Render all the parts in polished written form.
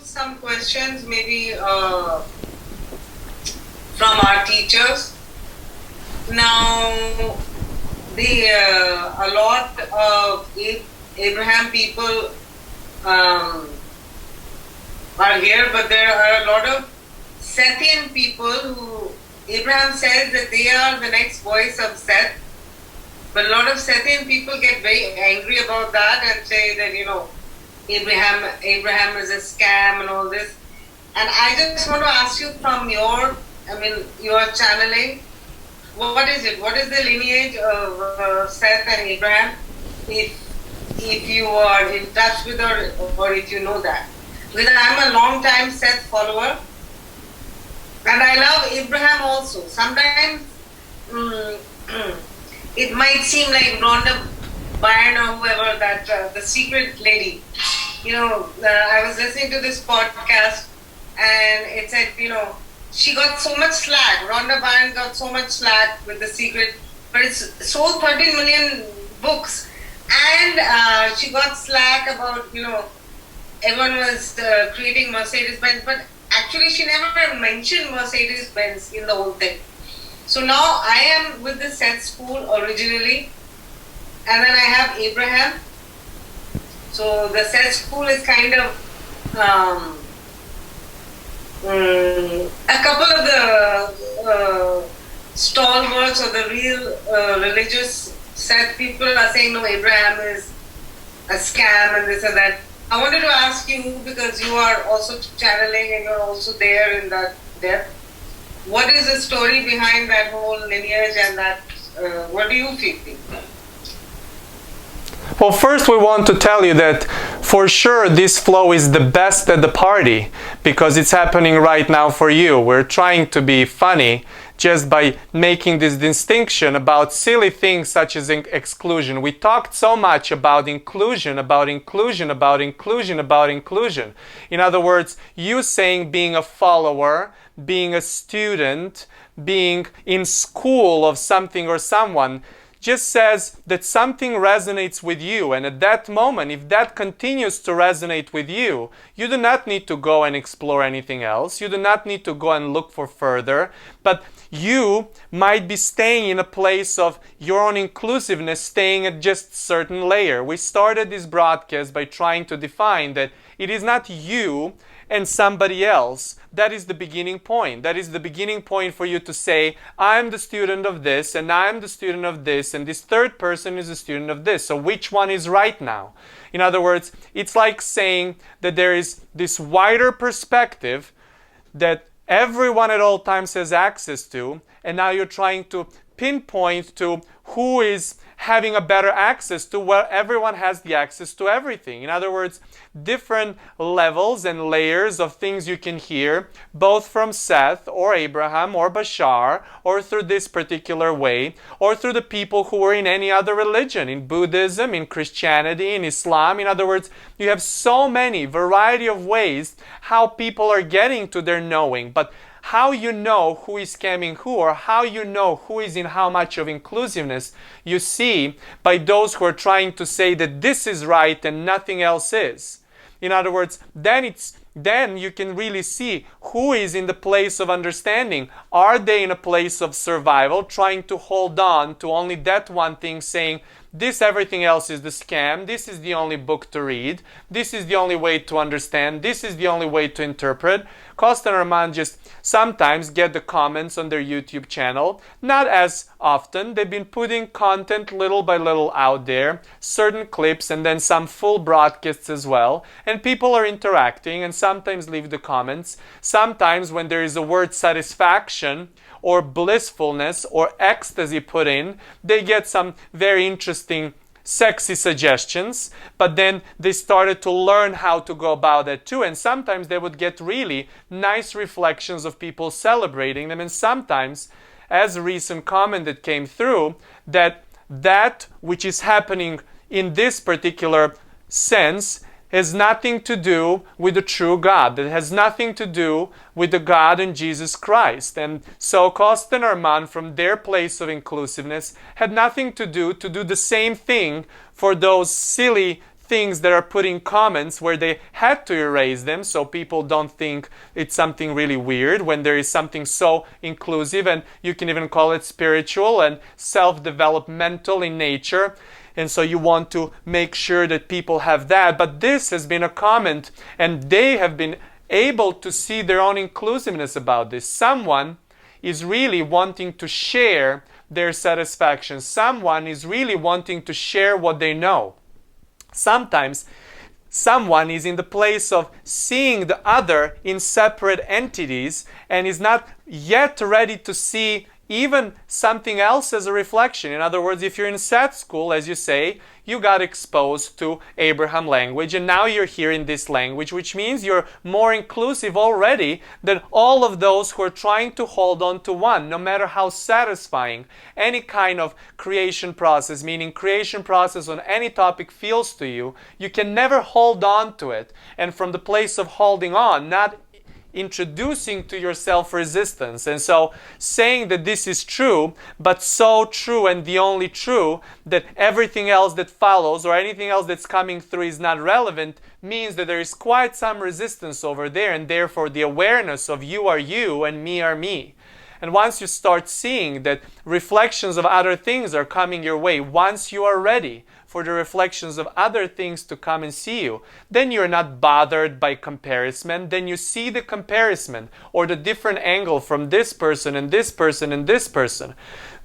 some questions, maybe from our teachers. Now, a lot of Abraham people are here, but there are a lot of Sethian people who Abraham says that they are the next voice of Seth. But a lot of Sethian people get very angry about that and say that, Abraham is a scam and all this. And I just want to ask you from your channeling, what is it? What is the lineage of Seth and Abraham? If you are in touch with or if you know that. Because I'm a long time Seth follower. And I love Abraham also. Sometimes it might seem like Rhonda Byrne or whoever, that the secret lady. I was listening to this podcast and it said, she got so much slack. Rhonda Byrne got so much slack with The Secret, but it's sold 13 million books. And she got slack about, everyone was creating Mercedes-Benz, but actually she never mentioned Mercedes-Benz in the whole thing. So now I am with the Seth school originally, and then I have Abraham. So the Seth school is kind of a couple of the stalwarts or the real religious Seth people are saying, no, Abraham is a scam and this and that. I wanted to ask you, because you are also channeling and you're also there in that depth, what is the story behind that whole lineage and that, what do you feel? Well, first we want to tell you that for sure this flow is the best at the party because it's happening right now for you. We're trying to be funny just by making this distinction about silly things such as exclusion. We talked so much about inclusion, about inclusion, about inclusion, about inclusion. In other words, you saying being a follower, being a student, being in school of something or someone, just says that something resonates with you, and at that moment, if that continues to resonate with you, you do not need to go and explore anything else. You do not need to go and look for further, but you might be staying in a place of your own inclusiveness, staying at just a certain layer. We started this broadcast by trying to define that it is not you and somebody else. That is the beginning point. That is the beginning point for you to say, I'm the student of this, and I'm the student of this, and this third person is a student of this. So which one is right now? In other words, it's like saying that there is this wider perspective that everyone at all times has access to, and now you're trying to pinpoint to who is having a better access to where everyone has the access to everything. In other words, different levels and layers of things you can hear, both from Seth or Abraham or Bashar, or through this particular way, or through the people who are in any other religion, in Buddhism, in Christianity, in Islam. In other words, you have so many variety of ways how people are getting to their knowing, but how you know who is scamming who, or how you know who is in how much of inclusiveness, you see by those who are trying to say that this is right and nothing else is. In other words, then you can really see who is in the place of understanding. Are they in a place of survival, trying to hold on to only that one thing, saying, this, everything else is the scam, this is the only book to read, this is the only way to understand, this is the only way to interpret. Kosta and Armand just sometimes get the comments on their YouTube channel, not as often. They've been putting content little by little out there, certain clips and then some full broadcasts as well, and people are interacting and sometimes leave the comments. Sometimes when there is a word satisfaction or blissfulness or ecstasy put in, they get some very interesting sexy suggestions, but then they started to learn how to go about it too, and sometimes they would get really nice reflections of people celebrating them, and sometimes, as a recent comment that came through, that which is happening in this particular sense has nothing to do with the true God. It has nothing to do with the God in Jesus Christ. And so Kosta and Armand, from their place of inclusiveness, had nothing to do the same thing for those silly things that are put in comments where they had to erase them so people don't think it's something really weird when there is something so inclusive, and you can even call it spiritual and self-developmental in nature. And so you want to make sure that people have that. But this has been a comment, and they have been able to see their own inclusiveness about this. Someone is really wanting to share their satisfaction. Someone is really wanting to share what they know. Sometimes someone is in the place of seeing the other in separate entities and is not yet ready to see even something else as a reflection. In other words, if you're in Seth school, as you say, you got exposed to Abraham language, and now you're here in this language, which means you're more inclusive already than all of those who are trying to hold on to one, no matter how satisfying any kind of creation process, meaning creation process on any topic, feels to you. You can never hold on to it. And from the place of holding on, not introducing to yourself resistance. And so saying that this is true, but so true and the only true, that everything else that follows or anything else that's coming through is not relevant, means that there is quite some resistance over there, and therefore the awareness of you are you and me are me. And once you start seeing that reflections of other things are coming your way, once you are ready for the reflections of other things to come and see you, then you're not bothered by comparison. Then you see the comparison or the different angle from this person and this person and this person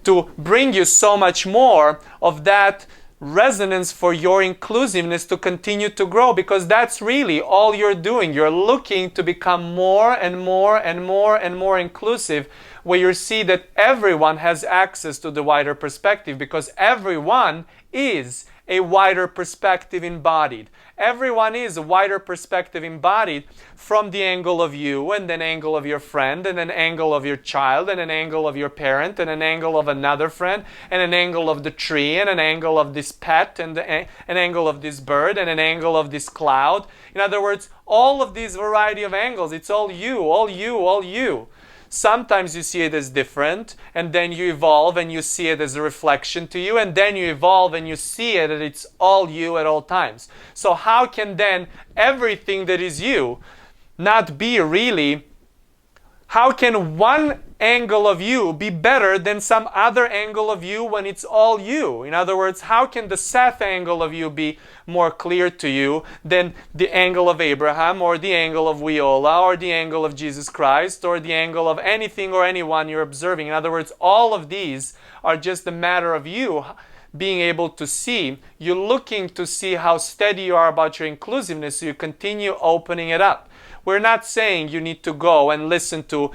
to bring you so much more of that resonance for your inclusiveness to continue to grow, because that's really all you're doing. You're looking to become more and more and more and more inclusive, where you see that everyone has access to the wider perspective, because everyone is a wider perspective embodied. Everyone is a wider perspective embodied from the angle of you, and an angle of your friend, and an angle of your child, and an angle of your parent, and an angle of another friend, and an angle of the tree, and an angle of this pet, and an angle of this bird, and an angle of this cloud. In other words, all of these variety of angles, it's all you, all you, all you. Sometimes you see it as different, and then you evolve and you see it as a reflection to you, and then you evolve and you see it that it's all you at all times. So how can then everything that is you not be really, how can one angle of you be better than some other angle of you when it's all you? In other words, how can the Seth angle of you be more clear to you than the angle of Abraham, or the angle of WEOLA, or the angle of Jesus Christ, or the angle of anything or anyone you're observing? In other words, all of these are just a matter of you being able to see. You're looking to see how steady you are about your inclusiveness, so you continue opening it up. We're not saying you need to go and listen to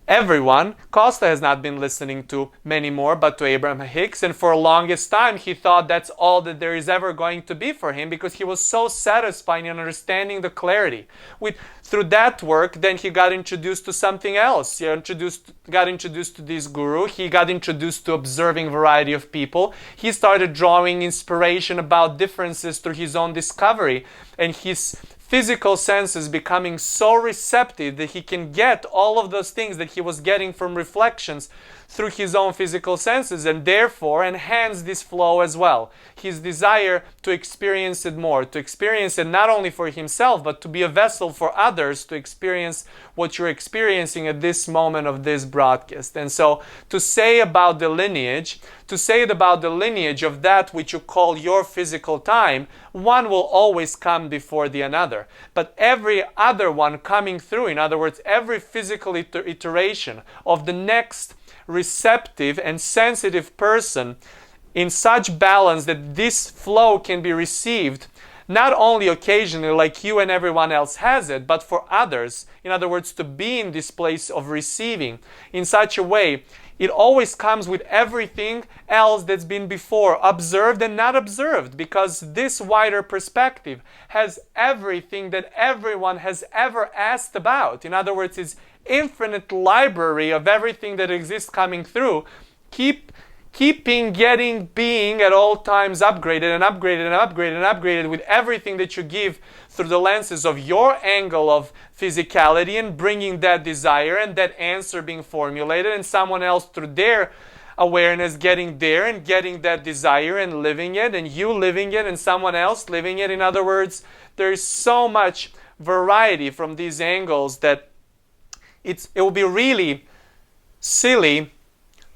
everyone. Kosta has not been listening to many more but to Abraham Hicks, and for the longest time he thought that's all that there is ever going to be for him, because he was so satisfied in understanding the clarity. Through that work, then he got introduced to something else. He got introduced to this guru. He got introduced to observing variety of people. He started drawing inspiration about differences through his own discovery, and his physical senses becoming so receptive that he can get all of those things that he was getting from reflections through his own physical senses, and therefore enhance this flow as well. His desire to experience it more, to experience it not only for himself, but to be a vessel for others to experience what you're experiencing at this moment of this broadcast. And so to say about the lineage, of that which you call your physical time, one will always come before the another. But every other one coming through, in other words, every physical iteration of the next receptive and sensitive person in such balance that this flow can be received not only occasionally like you and everyone else has it, but for others. In other words, to be in this place of receiving in such a way, it always comes with everything else that's been before, observed and not observed, because this wider perspective has everything that everyone has ever asked about. In other words, it's infinite library of everything that exists coming through, keeping getting being at all times upgraded and upgraded and upgraded and upgraded with everything that you give through the lenses of your angle of physicality, and bringing that desire and that answer being formulated, and someone else through their awareness getting there and getting that desire and living it, and you living it and someone else living it. In other words, there's so much variety from these angles that it will be really silly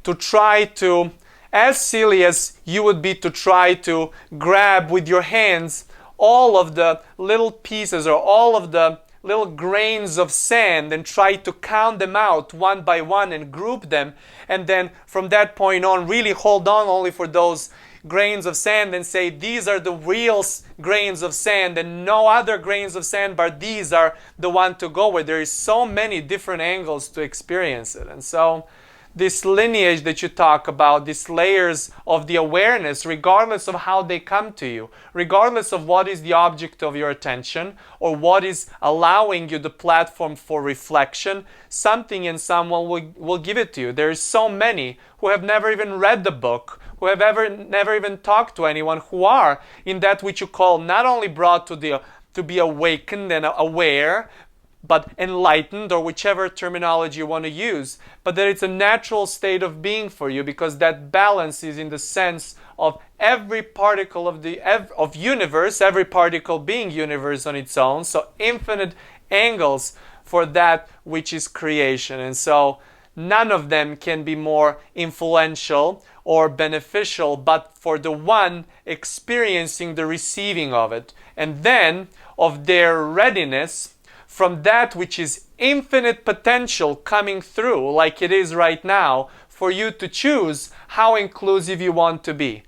to try to, as silly as you would be to try to grab with your hands all of the little pieces or all of the little grains of sand and try to count them out one by one and group them, and then from that point on really hold on only for those grains of sand and say these are the real grains of sand and no other grains of sand, but these are the one to go with. There is so many different angles to experience it. And so this lineage that you talk about, these layers of the awareness, regardless of how they come to you, regardless of what is the object of your attention or what is allowing you the platform for reflection, something and someone will give it to you. There's so many who have never even read the book, who have never even talked to anyone, who are in that which you call not only brought to be awakened and aware, but enlightened, or whichever terminology you want to use, but that it's a natural state of being for you, because that balance is in the sense of every particle of universe, every particle being universe on its own, so infinite angles for that which is creation. And so none of them can be more influential or beneficial but for the one experiencing the receiving of it, and then of their readiness from that which is infinite potential coming through, like it is right now, for you to choose how inclusive you want to be.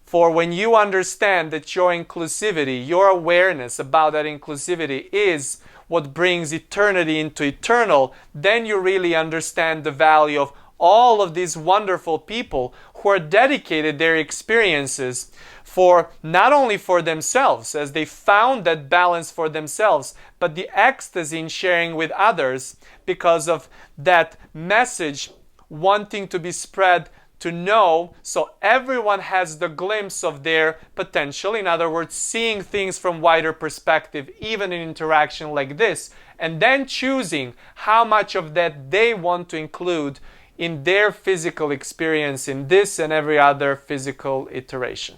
For when you understand that your inclusivity, your awareness about that inclusivity is what brings eternity into eternal, then you really understand the value of all of these wonderful people who are dedicated their experiences for not only for themselves, as they found that balance for themselves, but the ecstasy in sharing with others because of that message wanting to be spread to know, so everyone has the glimpse of their potential. In other words, seeing things from wider perspective, even in interaction like this, and then choosing how much of that they want to include in their physical experience in this and every other physical iteration.